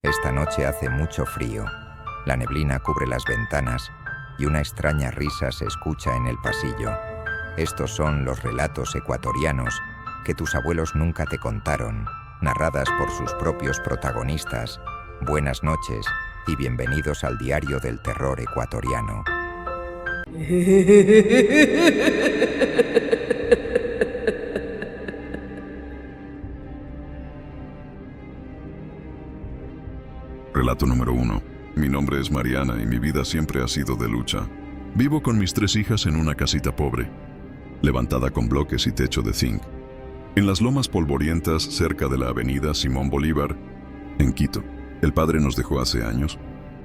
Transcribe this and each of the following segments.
Esta noche hace mucho frío. La neblina cubre las ventanas y una extraña risa se escucha en el pasillo. Estos son los relatos ecuatorianos que tus abuelos nunca te contaron, narradas por sus propios protagonistas. Buenas noches y bienvenidos al Diario del Terror Ecuatoriano. Relato número 1. Mi nombre es Mariana y mi vida siempre ha sido de lucha. Vivo con mis 3 hijas en una casita pobre, levantada con bloques y techo de zinc, en las lomas polvorientas cerca de la avenida Simón Bolívar, en Quito. El padre nos dejó hace años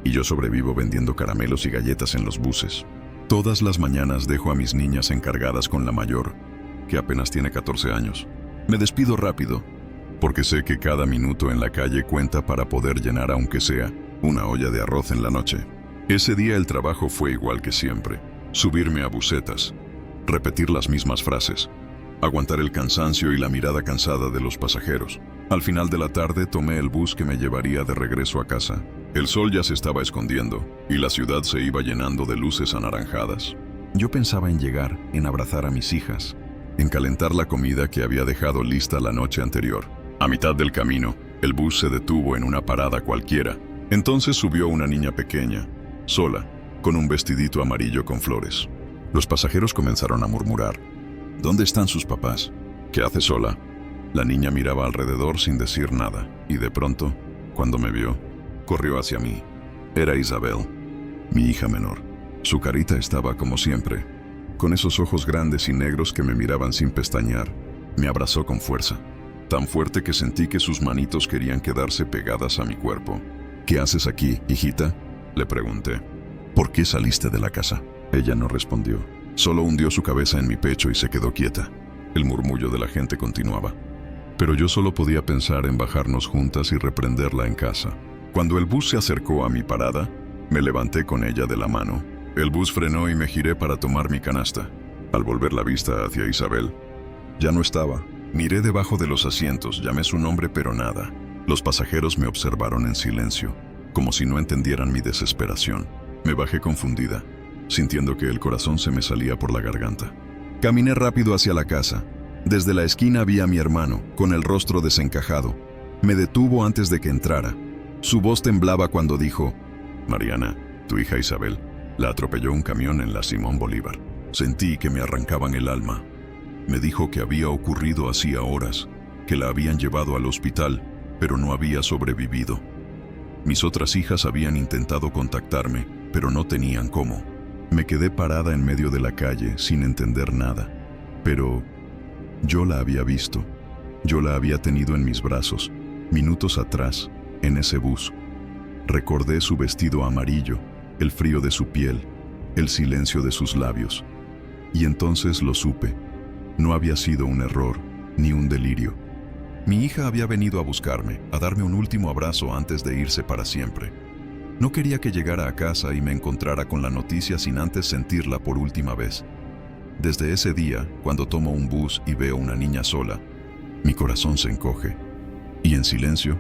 y yo sobrevivo vendiendo caramelos y galletas en los buses. Todas las mañanas dejo a mis niñas encargadas con la mayor, que apenas tiene 14 años. Me despido rápido, porque sé que cada minuto en la calle cuenta para poder llenar, aunque sea, una olla de arroz en la noche. Ese día el trabajo fue igual que siempre. Subirme a busetas, repetir las mismas frases, aguantar el cansancio y la mirada cansada de los pasajeros. Al final de la tarde tomé el bus que me llevaría de regreso a casa. El sol ya se estaba escondiendo y la ciudad se iba llenando de luces anaranjadas. Yo pensaba en llegar, en abrazar a mis hijas, en calentar la comida que había dejado lista la noche anterior. A mitad del camino, el bus se detuvo en una parada cualquiera. Entonces subió una niña pequeña, sola, con un vestidito amarillo con flores. Los pasajeros comenzaron a murmurar: ¿Dónde están sus papás? ¿Qué hace sola? La niña miraba alrededor sin decir nada, y de pronto, cuando me vio, corrió hacia mí. Era Isabel, mi hija menor. Su carita estaba como siempre, con esos ojos grandes y negros que me miraban sin pestañear. Me abrazó con fuerza, tan fuerte que sentí que sus manitos querían quedarse pegadas a mi cuerpo. ¿Qué haces aquí, hijita?, le pregunté. ¿Por qué saliste de la casa? Ella no respondió. Solo hundió su cabeza en mi pecho y se quedó quieta. El murmullo de la gente continuaba, pero yo solo podía pensar en bajarnos juntas y reprenderla en casa. Cuando el bus se acercó a mi parada, me levanté con ella de la mano. El bus frenó y me giré para tomar mi canasta. Al volver la vista hacia Isabel, ya no estaba. Miré debajo de los asientos, llamé su nombre, pero nada. Los pasajeros me observaron en silencio, como si no entendieran mi desesperación. Me bajé confundida, sintiendo que el corazón se me salía por la garganta. Caminé rápido hacia la casa. Desde la esquina vi a mi hermano, con el rostro desencajado. Me detuvo antes de que entrara. Su voz temblaba cuando dijo: Mariana, tu hija Isabel, la atropelló un camión en la Simón Bolívar. Sentí que me arrancaban el alma. Me dijo que había ocurrido hacía horas, que la habían llevado al hospital, pero no había sobrevivido. Mis otras hijas habían intentado contactarme, pero no tenían cómo. Me quedé parada en medio de la calle sin entender nada. Pero yo la había visto. Yo la había tenido en mis brazos, minutos atrás, en ese bus. Recordé su vestido amarillo, el frío de su piel, el silencio de sus labios. Y entonces lo supe. No había sido un error, ni un delirio. Mi hija había venido a buscarme, a darme un último abrazo antes de irse para siempre. No quería que llegara a casa y me encontrara con la noticia sin antes sentirla por última vez. Desde ese día, cuando tomo un bus y veo una niña sola, mi corazón se encoge. Y en silencio,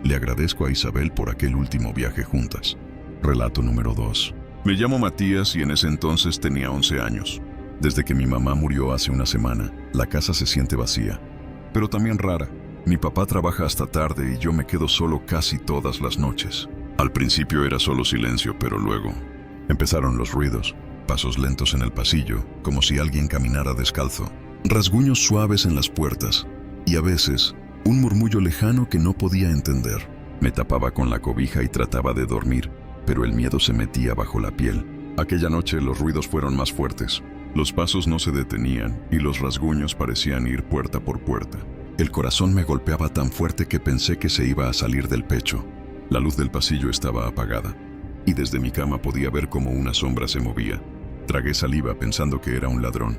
le agradezco a Isabel por aquel último viaje juntas. Relato número 2. Me llamo Matías y en ese entonces tenía 11 años. Desde que mi mamá murió hace una semana, la casa se siente vacía, pero también rara. Mi papá trabaja hasta tarde y yo me quedo solo casi todas las noches. Al principio era solo silencio, pero luego empezaron los ruidos, pasos lentos en el pasillo, como si alguien caminara descalzo, rasguños suaves en las puertas, y a veces un murmullo lejano que no podía entender. Me tapaba con la cobija y trataba de dormir, pero el miedo se metía bajo la piel. Aquella noche los ruidos fueron más fuertes. Los pasos no se detenían y los rasguños parecían ir puerta por puerta. El corazón me golpeaba tan fuerte que pensé que se iba a salir del pecho. La luz del pasillo estaba apagada y desde mi cama podía ver cómo una sombra se movía. Tragué saliva pensando que era un ladrón.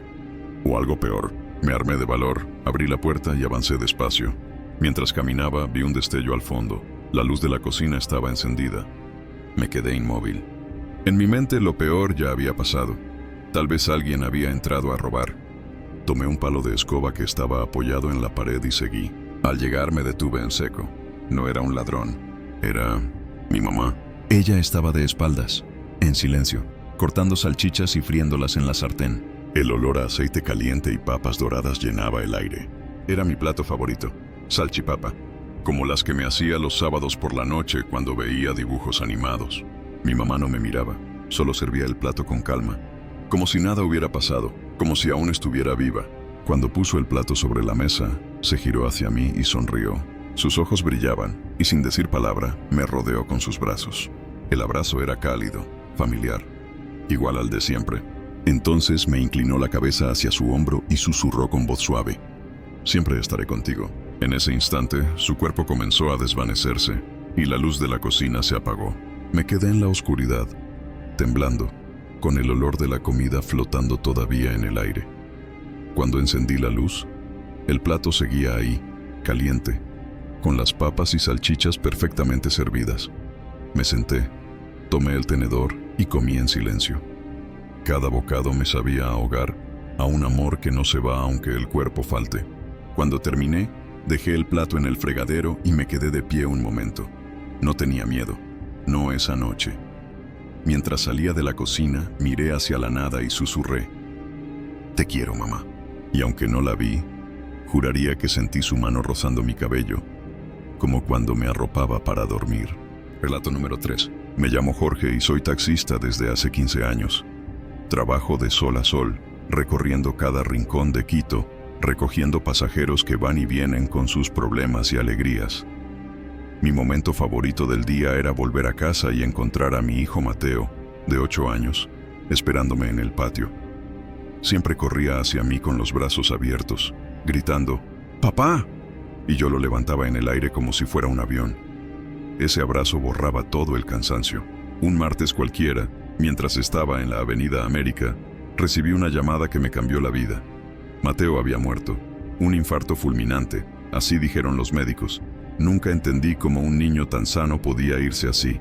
O algo peor. Me armé de valor, abrí la puerta y avancé despacio. Mientras caminaba, vi un destello al fondo. La luz de la cocina estaba encendida. Me quedé inmóvil. En mi mente lo peor ya había pasado. Tal vez alguien había entrado a robar. Tomé un palo de escoba que estaba apoyado en la pared y seguí. Al llegar me detuve en seco. No era un ladrón. Era mi mamá. Ella estaba de espaldas, en silencio, cortando salchichas y friéndolas en la sartén. El olor a aceite caliente y papas doradas llenaba el aire. Era mi plato favorito, salchipapa, como las que me hacía los sábados por la noche cuando veía dibujos animados. Mi mamá no me miraba, solo servía el plato con calma, como si nada hubiera pasado, como si aún estuviera viva. Cuando puso el plato sobre la mesa, se giró hacia mí y sonrió. Sus ojos brillaban y sin decir palabra, me rodeó con sus brazos. El abrazo era cálido, familiar, igual al de siempre. Entonces me inclinó la cabeza hacia su hombro y susurró con voz suave: «Siempre estaré contigo». En ese instante, su cuerpo comenzó a desvanecerse y la luz de la cocina se apagó. Me quedé en la oscuridad, temblando, con el olor de la comida flotando todavía en el aire. Cuando encendí la luz, el plato seguía ahí, caliente, con las papas y salchichas perfectamente servidas. Me senté, tomé el tenedor y comí en silencio. Cada bocado me sabía a hogar, a un amor que no se va aunque el cuerpo falte. Cuando terminé, dejé el plato en el fregadero y me quedé de pie un momento. No tenía miedo, no esa noche. Mientras salía de la cocina, miré hacia la nada y susurré: «Te quiero, mamá». Y aunque no la vi, juraría que sentí su mano rozando mi cabello, como cuando me arropaba para dormir. Relato número 3. Me llamo Jorge y soy taxista desde hace 15 años. Trabajo de sol a sol, recorriendo cada rincón de Quito, recogiendo pasajeros que van y vienen con sus problemas y alegrías. Mi momento favorito del día era volver a casa y encontrar a mi hijo Mateo, de 8 años, esperándome en el patio. Siempre corría hacia mí con los brazos abiertos, gritando: «¡Papá!», y yo lo levantaba en el aire como si fuera un avión. Ese abrazo borraba todo el cansancio. Un martes cualquiera, mientras estaba en la Avenida América, recibí una llamada que me cambió la vida. Mateo había muerto, un infarto fulminante, así dijeron los médicos. Nunca entendí cómo un niño tan sano podía irse así,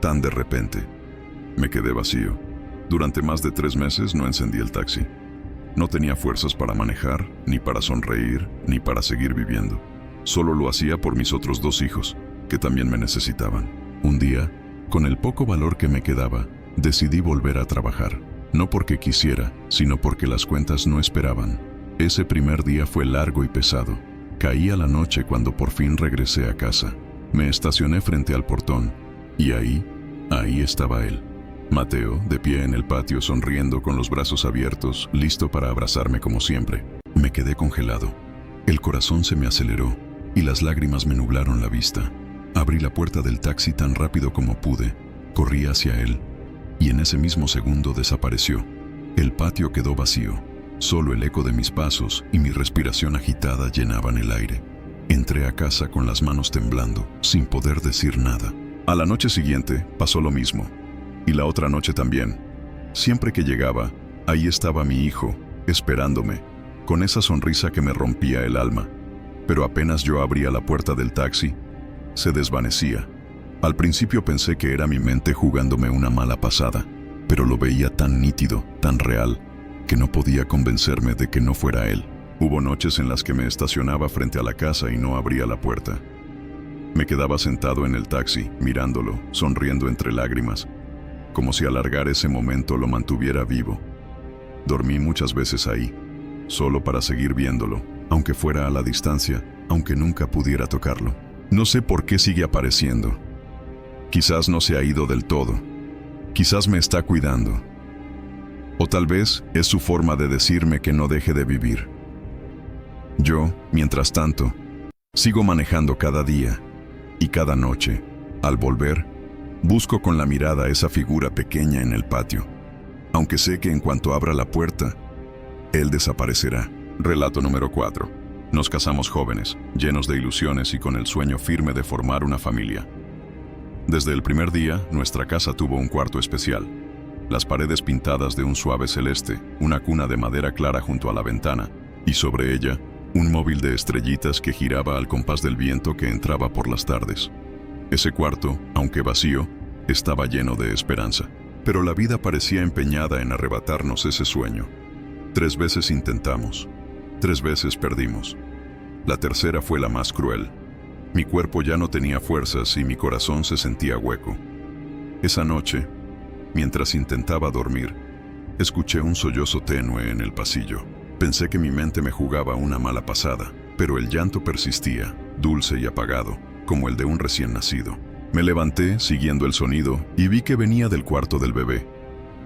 tan de repente. Me quedé vacío. Durante más de 3 meses no encendí el taxi. No tenía fuerzas para manejar, ni para sonreír, ni para seguir viviendo. Solo lo hacía por mis otros 2 hijos, que también me necesitaban. Un día, con el poco valor que me quedaba, decidí volver a trabajar. No porque quisiera, sino porque las cuentas no esperaban. Ese primer día fue largo y pesado. Caía la noche cuando por fin regresé a casa. Me estacioné frente al portón, y ahí estaba él. Mateo, de pie en el patio, sonriendo con los brazos abiertos, listo para abrazarme como siempre. Me quedé congelado. El corazón se me aceleró, y las lágrimas me nublaron la vista. Abrí la puerta del taxi tan rápido como pude, corrí hacia él, y en ese mismo segundo desapareció. El patio quedó vacío. Solo el eco de mis pasos y mi respiración agitada llenaban el aire. Entré a casa con las manos temblando, sin poder decir nada. A la noche siguiente pasó lo mismo. Y la otra noche también. Siempre que llegaba, ahí estaba mi hijo, esperándome, con esa sonrisa que me rompía el alma. Pero apenas yo abría la puerta del taxi, se desvanecía. Al principio pensé que era mi mente jugándome una mala pasada, pero lo veía tan nítido, tan real, que no podía convencerme de que no fuera él. Hubo noches en las que me estacionaba frente a la casa y no abría la puerta. Me quedaba sentado en el taxi, mirándolo, sonriendo entre lágrimas, como si alargar ese momento lo mantuviera vivo. Dormí muchas veces ahí, solo para seguir viéndolo, aunque fuera a la distancia, aunque nunca pudiera tocarlo. No sé por qué sigue apareciendo. Quizás no se ha ido del todo. Quizás me está cuidando. O tal vez es su forma de decirme que no deje de vivir. Yo, mientras tanto, sigo manejando cada día y cada noche. Al volver, busco con la mirada esa figura pequeña en el patio, aunque sé que en cuanto abra la puerta, él desaparecerá. Relato número 4. Nos casamos jóvenes, llenos de ilusiones y con el sueño firme de formar una familia. Desde el primer día, nuestra casa tuvo un cuarto especial. Las paredes pintadas de un suave celeste, una cuna de madera clara junto a la ventana, y sobre ella, un móvil de estrellitas que giraba al compás del viento que entraba por las tardes. Ese cuarto, aunque vacío, estaba lleno de esperanza. Pero la vida parecía empeñada en arrebatarnos ese sueño. 3 veces intentamos. 3 veces perdimos. La tercera fue la más cruel. Mi cuerpo ya no tenía fuerzas y mi corazón se sentía hueco. Esa noche, mientras intentaba dormir, escuché un sollozo tenue en el pasillo. Pensé que mi mente me jugaba una mala pasada, pero el llanto persistía, dulce y apagado, como el de un recién nacido. Me levanté, siguiendo el sonido, y vi que venía del cuarto del bebé.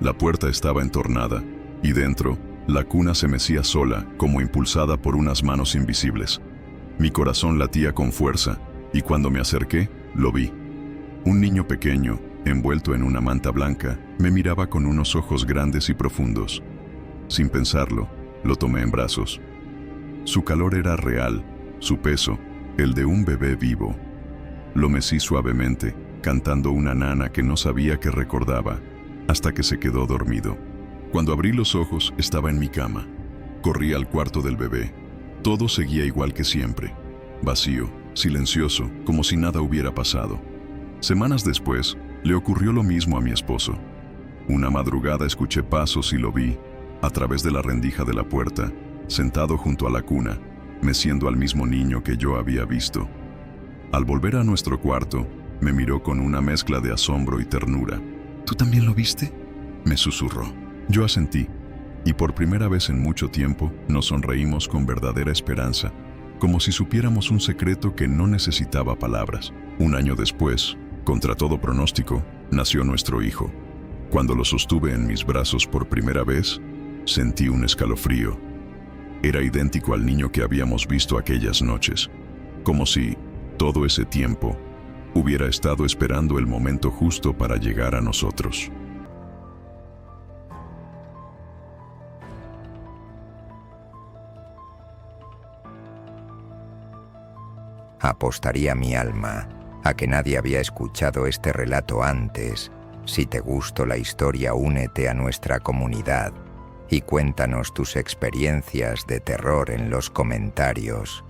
La puerta estaba entornada, y dentro, la cuna se mecía sola, como impulsada por unas manos invisibles. Mi corazón latía con fuerza, y cuando me acerqué, lo vi. Un niño pequeño, envuelto en una manta blanca, me miraba con unos ojos grandes y profundos. Sin pensarlo, lo tomé en brazos. Su calor era real, su peso, el de un bebé vivo. Lo mecí suavemente, cantando una nana que no sabía que recordaba, hasta que se quedó dormido. Cuando abrí los ojos, estaba en mi cama. Corrí al cuarto del bebé. Todo seguía igual que siempre, vacío, silencioso, como si nada hubiera pasado. Semanas después, le ocurrió lo mismo a mi esposo. Una madrugada escuché pasos y lo vi, a través de la rendija de la puerta, sentado junto a la cuna, meciendo al mismo niño que yo había visto. Al volver a nuestro cuarto, me miró con una mezcla de asombro y ternura. ¿Tú también lo viste?, me susurró. Yo asentí, y por primera vez en mucho tiempo nos sonreímos con verdadera esperanza, como si supiéramos un secreto que no necesitaba palabras. Un año después, contra todo pronóstico, nació nuestro hijo. Cuando lo sostuve en mis brazos por primera vez, sentí un escalofrío. Era idéntico al niño que habíamos visto aquellas noches, como si, todo ese tiempo, hubiera estado esperando el momento justo para llegar a nosotros. Apostaría mi alma a que nadie había escuchado este relato antes. Si te gustó la historia, únete a nuestra comunidad y cuéntanos tus experiencias de terror en los comentarios.